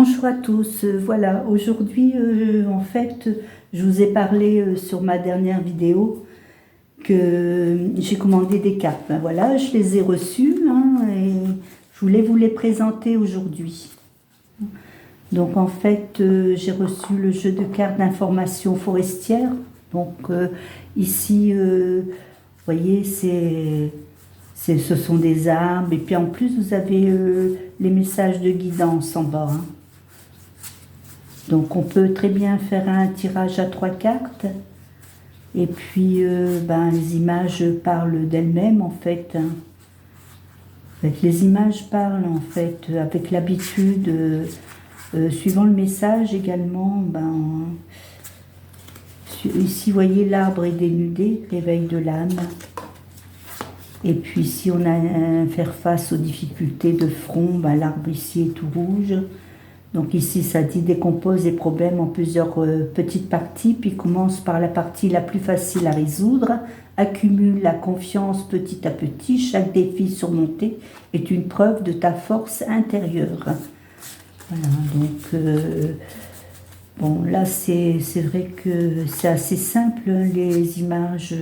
Bonjour à tous. Voilà, aujourd'hui, en fait, je vous ai parlé sur ma dernière vidéo que j'ai commandé des cartes. Ben voilà, je les ai reçues hein, et je voulais vous les présenter aujourd'hui. Donc, en fait, j'ai reçu le jeu de cartes d'information forestière. Donc, ici, vous voyez, ce sont des arbres. Et puis, en plus, vous avez les messages de guidance en bas. Hein. Donc on peut très bien faire un tirage à 3 cartes et puis les images parlent d'elles-mêmes en fait. Hein. Les images parlent en fait avec l'habitude, suivant le message également. Ici vous voyez l'arbre est dénudé, réveil de l'âme. Et puis si on a à faire face aux difficultés de front, l'arbre ici est tout rouge. Donc ici, ça dit décompose les problèmes en plusieurs petites parties, puis commence par la partie la plus facile à résoudre, accumule la confiance petit à petit, chaque défi surmonté est une preuve de ta force intérieure. Voilà, donc bon, là c'est vrai que c'est assez simple, les images,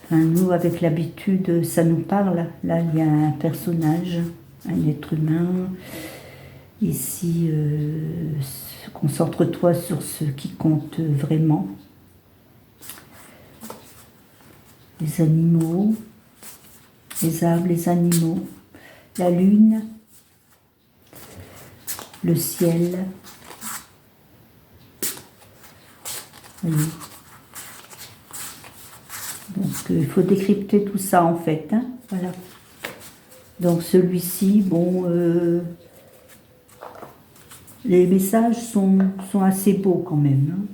nous avec l'habitude, ça nous parle. Là, il y a un personnage, un être humain. Ici, concentre-toi sur ce qui compte vraiment. Les animaux, les arbres, les animaux, la lune, le ciel. Voyez. Donc, il faut décrypter tout ça en fait. Hein, voilà. Donc, celui-ci, bon... les messages sont assez beaux quand même. Hein.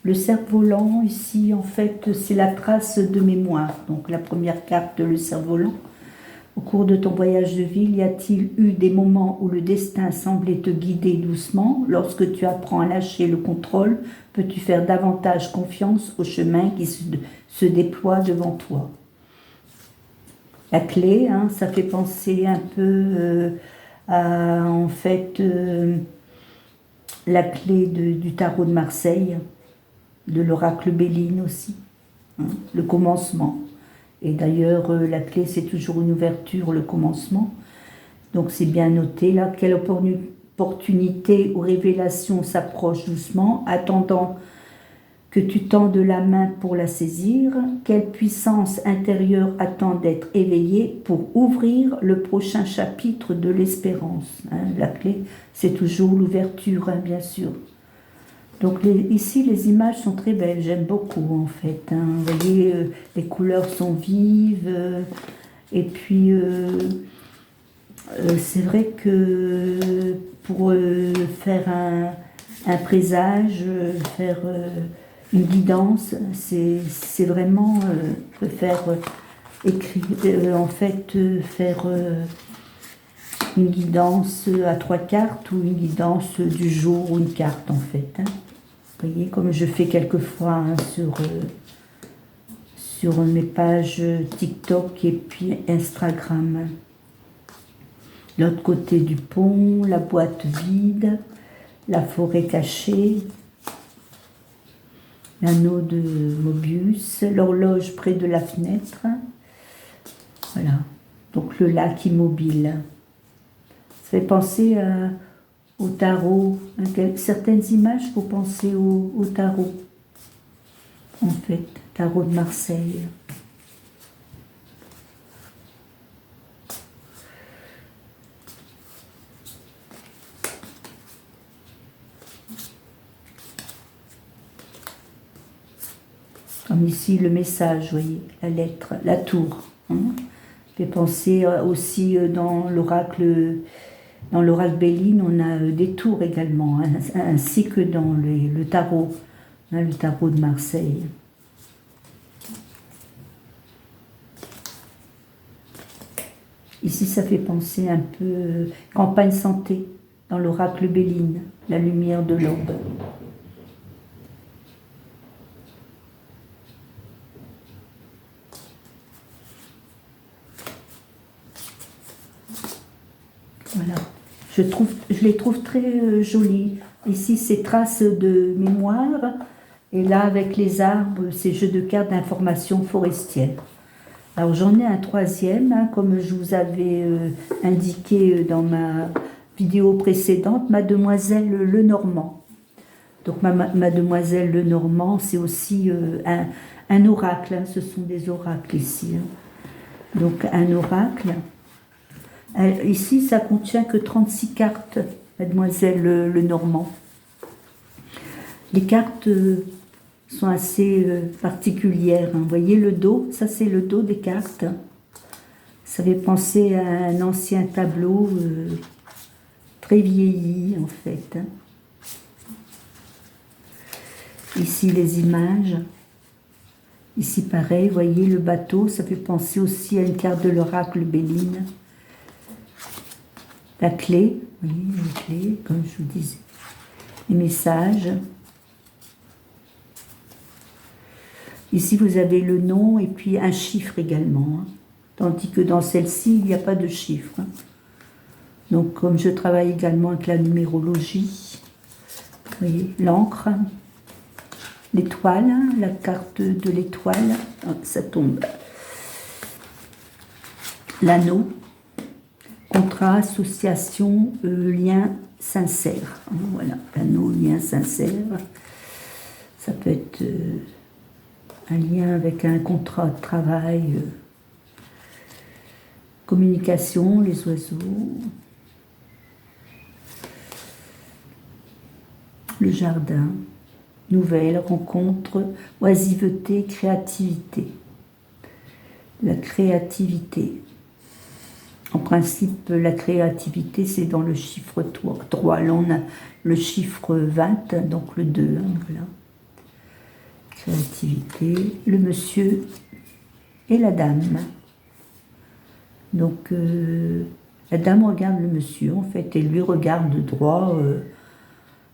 Le cerf-volant, ici, en fait, c'est la trace de mémoire. Donc, la première carte, le cerf-volant. Au cours de ton voyage de ville, y a-t-il eu des moments où le destin semblait te guider doucement? Lorsque tu apprends à lâcher le contrôle, peux-tu faire davantage confiance au chemin qui se déploie devant toi? La clé, hein, ça fait penser un peu à, en fait... la clé du tarot de Marseille, de l'oracle Béline aussi, hein, le commencement. Et d'ailleurs, la clé, c'est toujours une ouverture, le commencement. Donc c'est bien noté là, quelle opportunité ou révélation s'approche doucement, attendant que tu tendes la main pour la saisir, quelle puissance intérieure attend d'être éveillée pour ouvrir le prochain chapitre de l'espérance. Hein, la clé, c'est toujours l'ouverture, hein, bien sûr. Donc ici, les images sont très belles, j'aime beaucoup en fait. Hein. Vous voyez, les couleurs sont vives, et puis c'est vrai que pour faire un présage, faire... une guidance, c'est vraiment faire écrire, en fait, faire une guidance à 3 cartes ou une guidance du jour ou une carte en fait. Hein. Vous voyez, comme je fais quelquefois hein, sur mes pages TikTok et puis Instagram. L'autre côté du pont, la boîte vide, la forêt cachée. L'anneau de Mobius, l'horloge près de la fenêtre. Voilà. Donc le lac immobile. Ça fait penser au tarot. Certaines images, faut penser au tarot. En fait, tarot de Marseille. Comme ici, le message, vous voyez, la lettre, la tour. Hein. Fait penser aussi dans l'oracle Béline, on a des tours également, hein, ainsi que dans le tarot, hein, le tarot de Marseille. Ici, ça fait penser un peu campagne santé, dans l'oracle Béline, la lumière de l'aube. Voilà, Je les trouve très jolies. Ici, c'est traces de mémoire. Et là, avec les arbres, c'est jeux de cartes d'information forestière. Alors, j'en ai un troisième, hein, comme je vous avais indiqué dans ma vidéo précédente, Mademoiselle Lenormand. Donc, Mademoiselle Lenormand, c'est aussi un oracle. Hein, ce sont des oracles ici. Hein. Donc, un oracle. Ici, ça contient que 36 cartes, Mademoiselle Lenormand. Les cartes sont assez particulières. Hein. Vous voyez le dos, ça c'est le dos des cartes. Ça fait penser à un ancien tableau très vieilli en fait. Hein. Ici les images. Ici pareil, vous voyez le bateau, ça fait penser aussi à une carte de l'oracle Béline. La clé, oui, la clé, comme je vous disais. Les messages. Ici, vous avez le nom et puis un chiffre également. Hein. Tandis que dans celle-ci, il n'y a pas de chiffre. Hein. Donc, comme je travaille également avec la numérologie, vous voyez, l'encre, l'étoile, hein, la carte de l'étoile, ça tombe. L'anneau, contrat, association, lien sincère. Hein, voilà, l'anneau, lien sincère. Ça peut être un lien avec un contrat de travail, communication, les oiseaux, le jardin, nouvelles, rencontres, oisiveté, créativité. La créativité. En principe, la créativité, c'est dans le chiffre 3. Là, on a le chiffre 20, donc le 2. Hein, voilà. Créativité, le monsieur et la dame. Donc, la dame regarde le monsieur, en fait, et lui regarde droit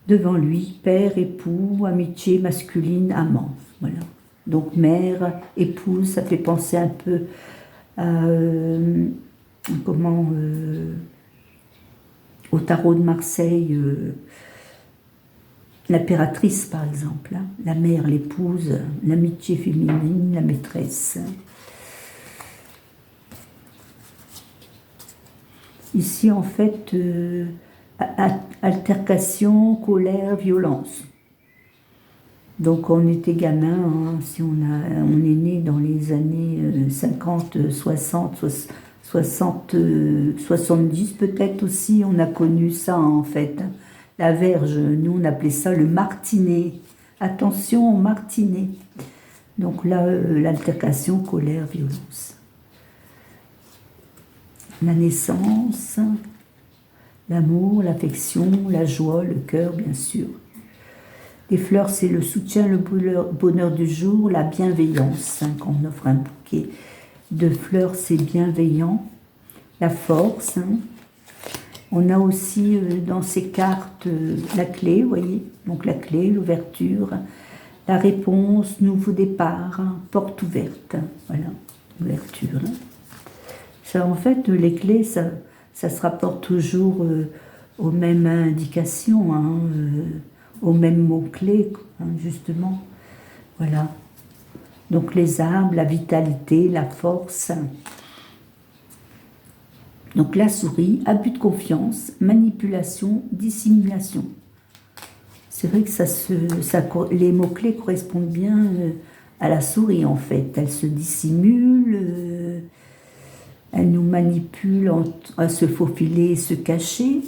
devant lui. Père, époux, amitié masculine, amant. Voilà. Donc, mère, épouse, ça fait penser un peu à... au tarot de Marseille, l'impératrice par exemple, hein, la mère, l'épouse, l'amitié féminine, la maîtresse. Ici en fait, altercation, colère, violence. Donc on était gamin, hein, si on est né dans les années 50, 60, 60, 70 peut-être aussi, on a connu ça en fait. La verge, nous on appelait ça le martinet. Attention au martinet. Donc là, l'altercation, colère, violence. La naissance, l'amour, l'affection, la joie, le cœur bien sûr. Les fleurs, c'est le soutien, le bonheur du jour, la bienveillance. Hein, quand on offre un bouquet de fleurs, c'est bienveillant. La force. Hein. On a aussi dans ces cartes la clé, vous voyez. Donc la clé, l'ouverture, la réponse, nouveau départ, hein, porte ouverte. Hein, voilà, ouverture. Hein. Ça, en fait, les clés, ça se rapporte toujours aux mêmes indications, hein, aux mêmes mots-clés, hein, justement. Voilà. Donc les arbres, la vitalité, la force. Donc la souris, abus de confiance, manipulation, dissimulation. C'est vrai que les mots-clés correspondent bien à la souris en fait. Elle se dissimule, elle nous manipule à se faufiler et se cacher.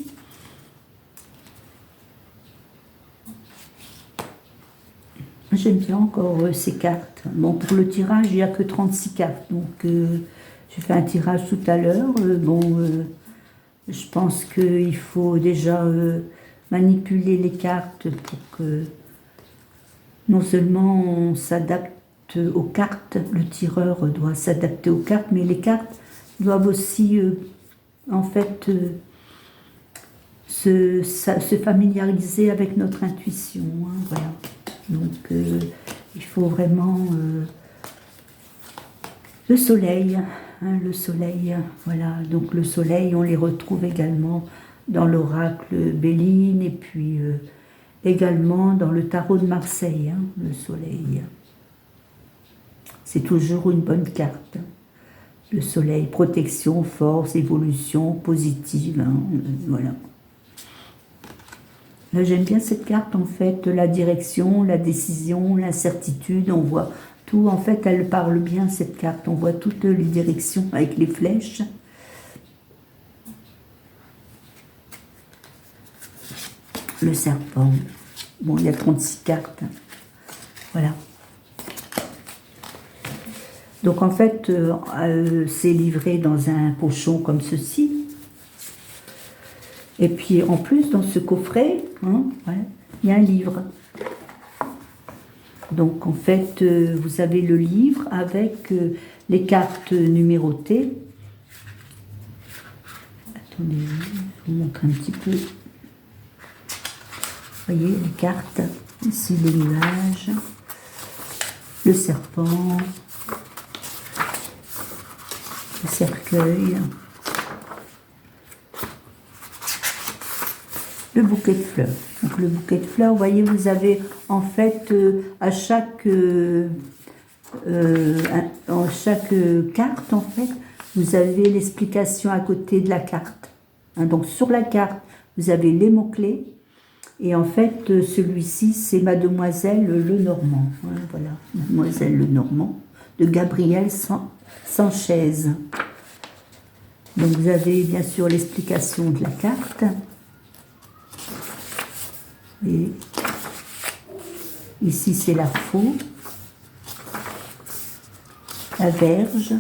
J'aime bien encore ces cartes. Bon, pour le tirage, il n'y a que 36 cartes. Donc, j'ai fait un tirage tout à l'heure. Je pense qu'il faut déjà manipuler les cartes pour que non seulement on s'adapte aux cartes, le tireur doit s'adapter aux cartes, mais les cartes doivent aussi, en fait, se familiariser avec notre intuition. Hein, voilà. Donc, il faut vraiment le soleil, hein, le soleil, voilà. Donc, le soleil, on les retrouve également dans l'oracle Béline et puis également dans le tarot de Marseille, hein, le soleil. C'est toujours une bonne carte. Le soleil, protection, force, évolution, positive, hein, voilà. Là, j'aime bien cette carte, en fait, la direction, la décision, l'incertitude, on voit tout. En fait, elle parle bien, cette carte. On voit toutes les directions avec les flèches. Le serpent. Bon, il y a 36 cartes. Voilà. Donc, en fait, c'est livré dans un pochon comme ceci. Et puis, en plus, dans ce coffret, hein, ouais, il y a un livre. Donc, en fait, vous avez le livre avec les cartes numérotées. Attendez, je vous montre un petit peu. Vous voyez, les cartes. Ici, les nuages. Le serpent. Le cercueil. Le bouquet de fleurs. Donc le bouquet de fleurs, vous voyez, vous avez en fait à chaque carte, en fait, vous avez l'explication à côté de la carte. Hein, donc sur la carte, vous avez les mots-clés. Et en fait, celui-ci, c'est Mademoiselle Lenormand. Hein, voilà, Mademoiselle Lenormand, de Gabriel Sanchez. Donc vous avez bien sûr l'explication de la carte. Et ici, c'est la faux, la verge.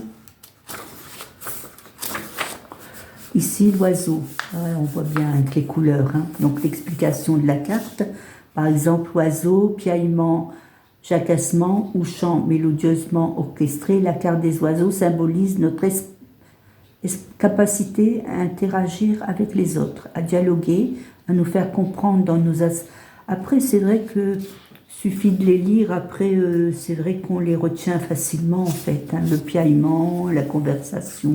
Ici, l'oiseau. On voit bien avec les couleurs. Hein. Donc, l'explication de la carte. Par exemple, oiseau, piaillement, jacassement ou chant mélodieusement orchestré. La carte des oiseaux symbolise notre capacité à interagir avec les autres, à dialoguer, à nous faire comprendre dans nos... Après, c'est vrai que suffit de les lire, après, c'est vrai qu'on les retient facilement, en fait. Hein, le piaillement, la conversation,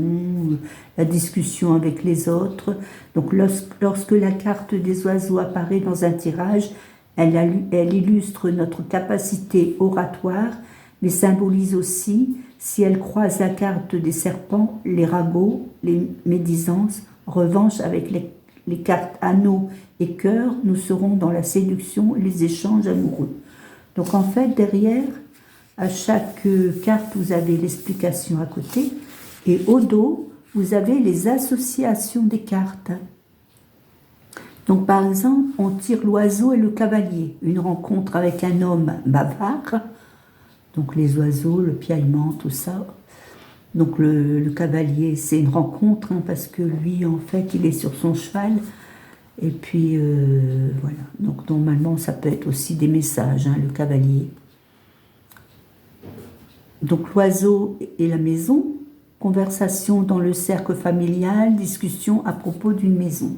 la discussion avec les autres. Donc, lorsque la carte des oiseaux apparaît dans un tirage, elle illustre notre capacité oratoire, mais symbolise aussi, si elle croise la carte des serpents, les ragots, les médisances. En revanche, avec les cartes anneaux et cœur, nous serons dans la séduction et les échanges amoureux. Donc en fait, derrière, à chaque carte, vous avez l'explication à côté, et au dos, vous avez les associations des cartes. Donc par exemple, on tire l'oiseau et le cavalier, une rencontre avec un homme bavard, donc les oiseaux, le piaillement, tout ça. Donc le cavalier, c'est une rencontre, hein, parce que lui, en fait, il est sur son cheval. Et puis, voilà. Donc normalement, ça peut être aussi des messages, hein, le cavalier. Donc l'oiseau et la maison, conversation dans le cercle familial, discussion à propos d'une maison.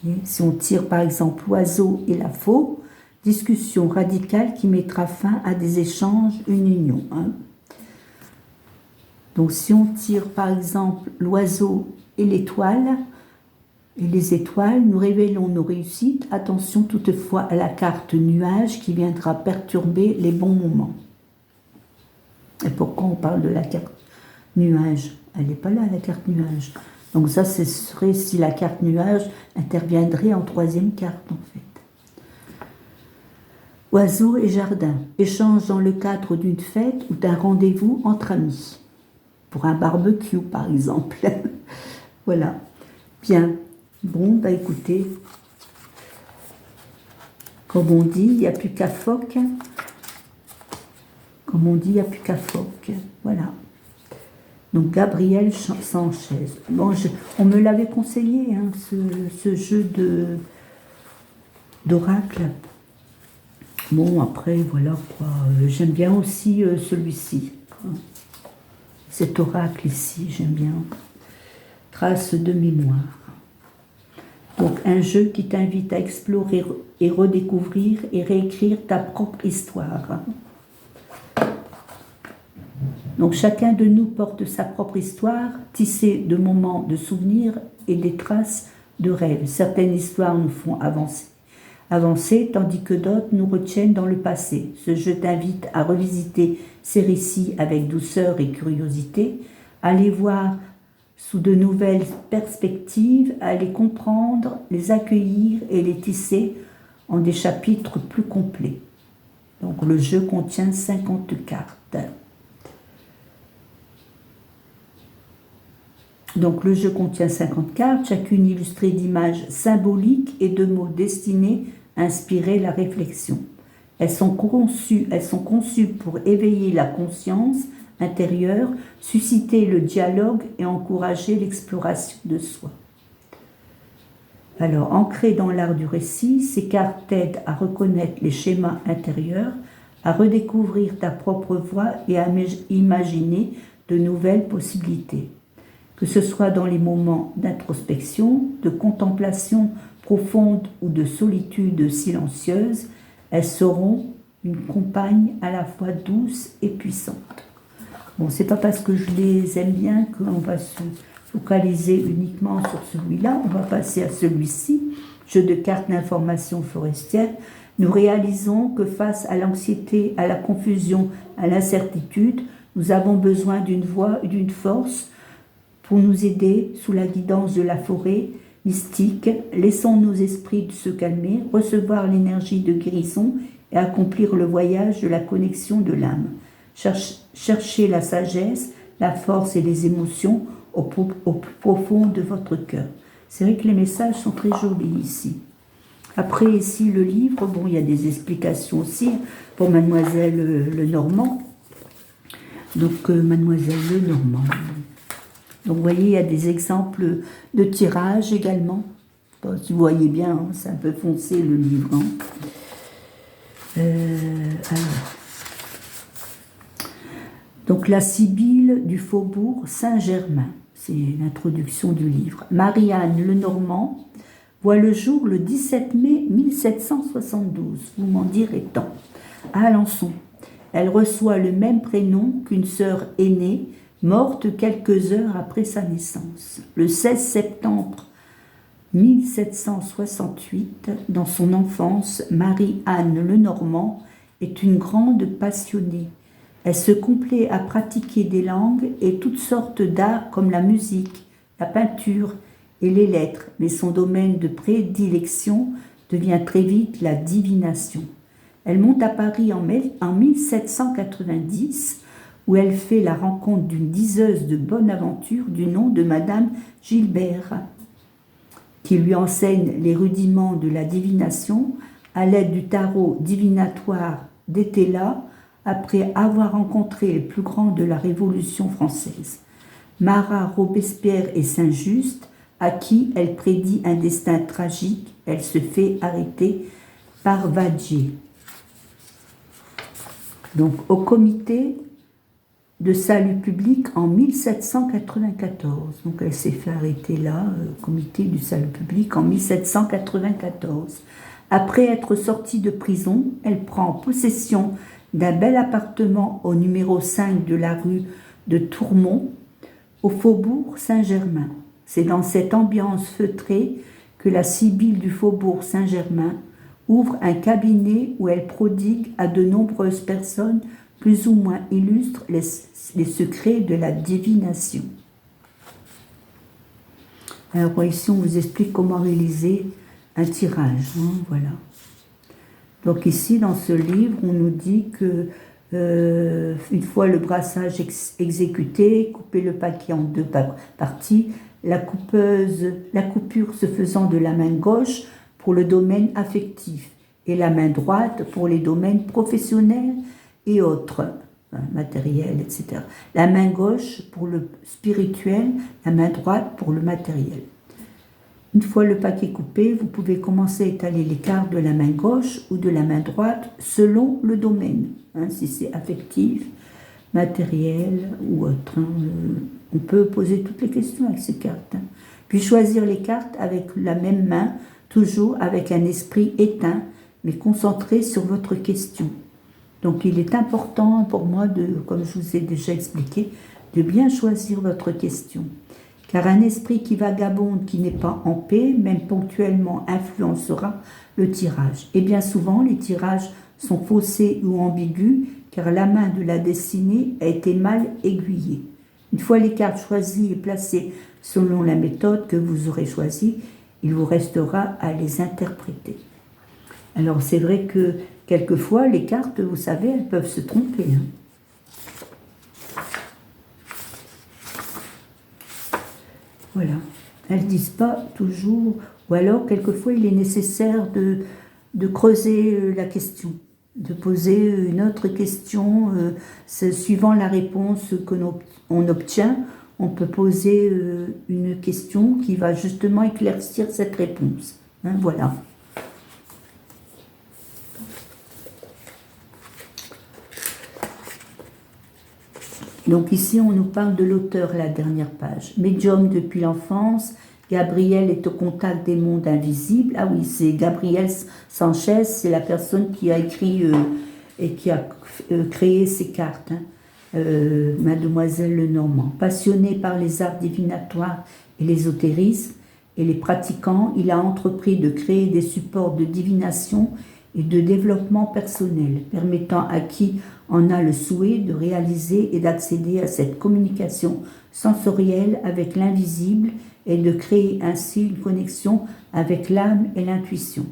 Et si on tire par exemple l'oiseau et la faux, discussion radicale qui mettra fin à des échanges, une union. Hein. Donc si on tire par exemple l'oiseau et l'étoile, et les étoiles, nous révélons nos réussites. Attention toutefois à la carte nuage qui viendra perturber les bons moments. Et pourquoi on parle de la carte nuage? Elle n'est pas là, la carte nuage. Donc ça, ce serait si la carte nuage interviendrait en troisième carte, en fait. Oiseaux et jardin. Échange dans le cadre d'une fête ou d'un rendez-vous entre amis. Pour un barbecue, par exemple. Voilà. Bien. Bon, bah écoutez, comme on dit, il n'y a plus qu'à phoque. Comme on dit, il n'y a plus qu'à phoque. Voilà. Donc, Gabriel Sanchez. Bon, on me l'avait conseillé, hein, ce jeu d'oracle. Bon, après, voilà quoi. J'aime bien aussi celui-ci. Cet oracle ici, j'aime bien. Trace de mémoire. Donc un jeu qui t'invite à explorer et redécouvrir et réécrire ta propre histoire. Donc chacun de nous porte sa propre histoire, tissée de moments de souvenirs et des traces de rêve. Certaines histoires nous font avancer, tandis que d'autres nous retiennent dans le passé. Ce jeu t'invite à revisiter ces récits avec douceur et curiosité, à les voir sous de nouvelles perspectives, à les comprendre, les accueillir et les tisser en des chapitres plus complets. Donc le jeu contient 50 cartes. Donc le jeu contient 50 cartes, chacune illustrée d'images symboliques et de mots destinés à inspirer la réflexion. Elles sont conçues pour éveiller la conscience intérieure, susciter le dialogue et encourager l'exploration de soi. Alors, ancrées dans l'art du récit, ces cartes t'aident à reconnaître les schémas intérieurs, à redécouvrir ta propre voix et à imaginer de nouvelles possibilités. Que ce soit dans les moments d'introspection, de contemplation profonde ou de solitude silencieuse, elles seront une compagne à la fois douce et puissante. Bon, c'est pas parce que je les aime bien qu'on va se focaliser uniquement sur celui-là. On va passer à celui-ci, jeu de cartes d'information forestière. Nous réalisons que face à l'anxiété, à la confusion, à l'incertitude, nous avons besoin d'une voix et d'une force pour nous aider sous la guidance de la forêt mystique. Laissons nos esprits se calmer, recevoir l'énergie de guérison et accomplir le voyage de la connexion de l'âme. Cherchez la sagesse, la force et les émotions au plus profond de votre cœur. C'est vrai que les messages sont très jolis ici. Après, ici, le livre, bon, il y a des explications aussi pour Mademoiselle Lenormand. Donc, Mademoiselle Lenormand. Donc, vous voyez, il y a des exemples de tirages également. Bon, si vous voyez bien, hein, c'est un peu foncé le livre. Hein. Alors. Donc, la Sibylle du faubourg Saint-Germain. C'est l'introduction du livre. Marie-Anne Lenormand voit le jour le 17 mai 1772. Vous m'en direz tant. À Alençon. Elle reçoit le même prénom qu'une sœur aînée, morte quelques heures après sa naissance. Le 16 septembre 1768, dans son enfance, Marie-Anne Lenormand est une grande passionnée. Elle se complaît à pratiquer des langues et toutes sortes d'arts comme la musique, la peinture et les lettres, mais son domaine de prédilection devient très vite la divination. Elle monte à Paris en 1790, où elle fait la rencontre d'une diseuse de bonne aventure du nom de Madame Gilbert, qui lui enseigne les rudiments de la divination à l'aide du tarot divinatoire d'Étella, après avoir rencontré les plus grands de la Révolution française, Marat, Robespierre et Saint-Just, à qui elle prédit un destin tragique. Elle se fait arrêter par Vadier. Donc, au comité de salut public en 1794. Donc, elle s'est fait arrêter là, au comité du salut public en 1794. Après être sortie de prison, elle prend possession d'un bel appartement au numéro 5 de la rue de Tourmont, au faubourg Saint-Germain. C'est dans cette ambiance feutrée que la Sibylle du faubourg Saint-Germain ouvre un cabinet où elle prodigue à de nombreuses personnes plus ou moins illustres les secrets de la divination. Alors ici, on vous explique comment réaliser un tirage. Hein, voilà. Donc ici, dans ce livre, on nous dit que une fois le brassage exécuté, couper le paquet en deux parties, la coupure se faisant de la main gauche pour le domaine affectif et la main droite pour les domaines professionnels et autres, matériels, etc. La main gauche pour le spirituel, la main droite pour le matériel. Une fois le paquet coupé, vous pouvez commencer à étaler les cartes de la main gauche ou de la main droite selon le domaine, hein, si c'est affectif, matériel ou autre. Hein. On peut poser toutes les questions avec ces cartes. Hein. Puis choisir les cartes avec la même main, toujours avec un esprit éteint, mais concentré sur votre question. Donc il est important pour moi, comme je vous ai déjà expliqué, de bien choisir votre question. car un esprit qui vagabonde, qui n'est pas en paix, même ponctuellement, influencera le tirage. Et bien souvent, les tirages sont faussés ou ambigus, car la main de la destinée a été mal aiguillée. Une fois les cartes choisies et placées selon la méthode que vous aurez choisie, il vous restera à les interpréter. Alors c'est vrai que quelquefois, les cartes, vous savez, elles peuvent se tromper. Voilà. Elles ne disent pas toujours, ou alors quelquefois il est nécessaire de creuser la question, de poser une autre question, suivant la réponse qu'on obtient, on peut poser une question qui va justement éclaircir cette réponse. Voilà. Donc ici, on nous parle de l'auteur à la dernière page. Médium depuis l'enfance, Gabriel est au contact des mondes invisibles. Ah oui, c'est Gabriel Sanchez, c'est la personne qui a écrit et qui a créé ces cartes, Mademoiselle Lenormand. Passionné par les arts divinatoires et l'ésotérisme et les pratiquants, il a entrepris de créer des supports de divination et de développement personnel, permettant à qui en a le souhait de réaliser et d'accéder à cette communication sensorielle avec l'invisible et de créer ainsi une connexion avec l'âme et l'intuition.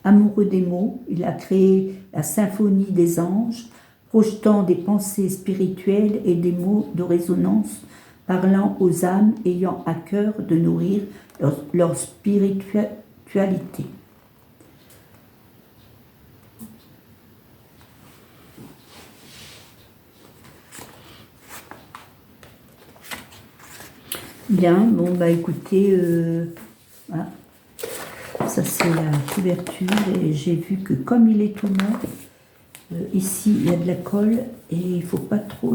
Amoureux des mots, il a créé la symphonie des anges, projetant des pensées spirituelles et des mots de résonance, parlant aux âmes ayant à cœur de nourrir leur spiritualité. Bien, bon bah écoutez, voilà. Ça c'est la couverture et j'ai vu que comme il est tout neuf, ici il y a de la colle et il ne faut pas trop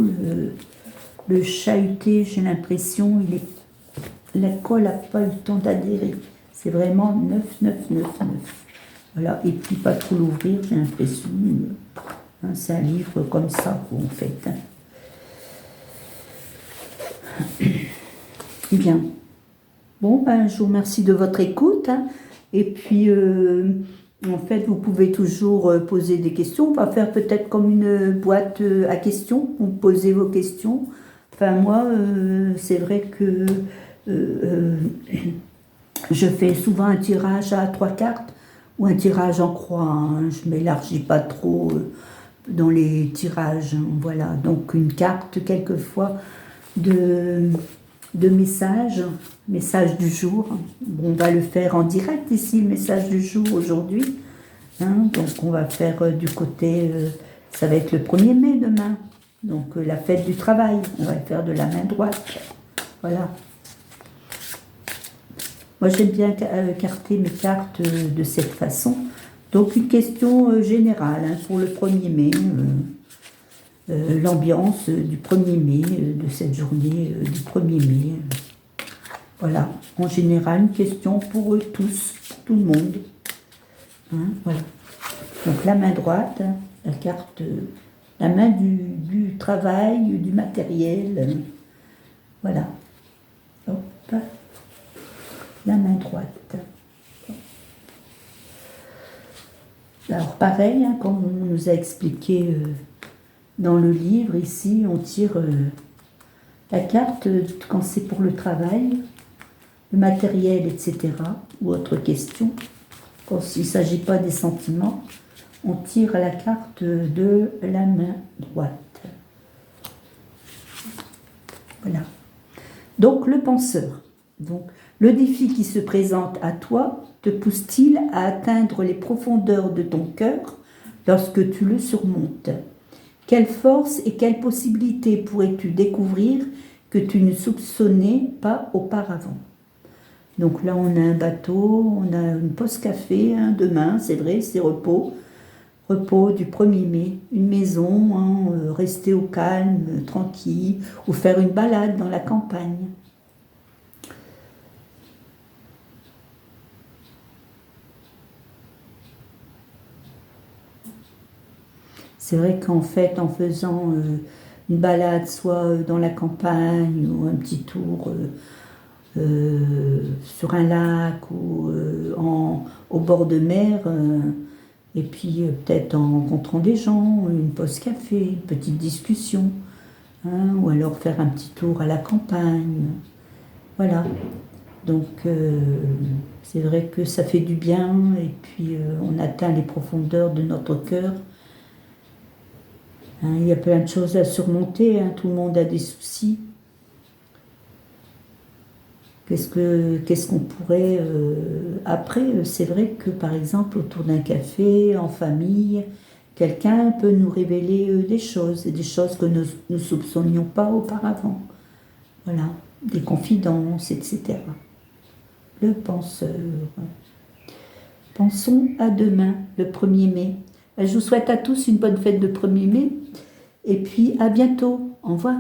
le chahuter, j'ai l'impression, la colle n'a pas eu le temps d'adhérer, c'est vraiment neuf, neuf, neuf, neuf. Voilà, et puis pas trop l'ouvrir, j'ai l'impression, c'est un livre comme ça en fait. Bien. Bon, ben, je vous remercie de votre écoute. Et puis, en fait, vous pouvez toujours poser des questions. On va faire peut-être comme une boîte à questions. Vous posez vos questions. Enfin, moi, c'est vrai que je fais souvent un tirage à 3 cartes ou un tirage en croix. Je ne m'élargis pas trop dans les tirages. Voilà. Donc, une carte, quelquefois, de message du jour. On va le faire en direct ici, le message du jour aujourd'hui. Donc on va faire du côté, ça va être le 1er mai demain, donc la fête du travail. On va le faire de la main droite. Voilà. Moi j'aime bien carter mes cartes de cette façon. Donc une question générale pour le 1er mai. L'ambiance du 1er mai, de cette journée du 1er mai. Voilà, en général, une question pour eux tous, pour tout le monde. Voilà. Donc la main droite, la carte, la main du travail, du matériel. Voilà. Hop. La main droite. Alors pareil, comme on nous a expliqué dans le livre, ici, on tire la carte quand c'est pour le travail, le matériel, etc., ou autre question. Quand il ne s'agit pas des sentiments, on tire la carte de la main droite. Voilà. Donc, le penseur. Donc, le défi qui se présente à toi te pousse-t-il à atteindre les profondeurs de ton cœur lorsque tu le surmontes? Quelle force et quelles possibilités pourrais-tu découvrir que tu ne soupçonnais pas auparavant? Donc là, on a un bateau, on a une pause café, demain, c'est vrai, c'est repos. Repos du 1er mai, une maison, rester au calme, tranquille, ou faire une balade dans la campagne. C'est vrai qu'en fait, en faisant une balade, soit dans la campagne ou un petit tour sur un lac ou au bord de mer, et puis peut-être en rencontrant des gens, une pause café, une petite discussion, hein, ou alors faire un petit tour à la campagne. Voilà. Donc c'est vrai que ça fait du bien et puis on atteint les profondeurs de notre cœur. Hein, il y a plein de choses à surmonter, hein, tout le monde a des soucis. Qu'est-ce qu'on pourrait après, c'est vrai que par exemple autour d'un café, en famille, quelqu'un peut nous révéler des choses que nous ne soupçonnions pas auparavant. Voilà, des confidences, etc. Le penseur. Pensons à demain, le 1er mai. Je vous souhaite à tous une bonne fête de 1er mai et puis à bientôt. Au revoir.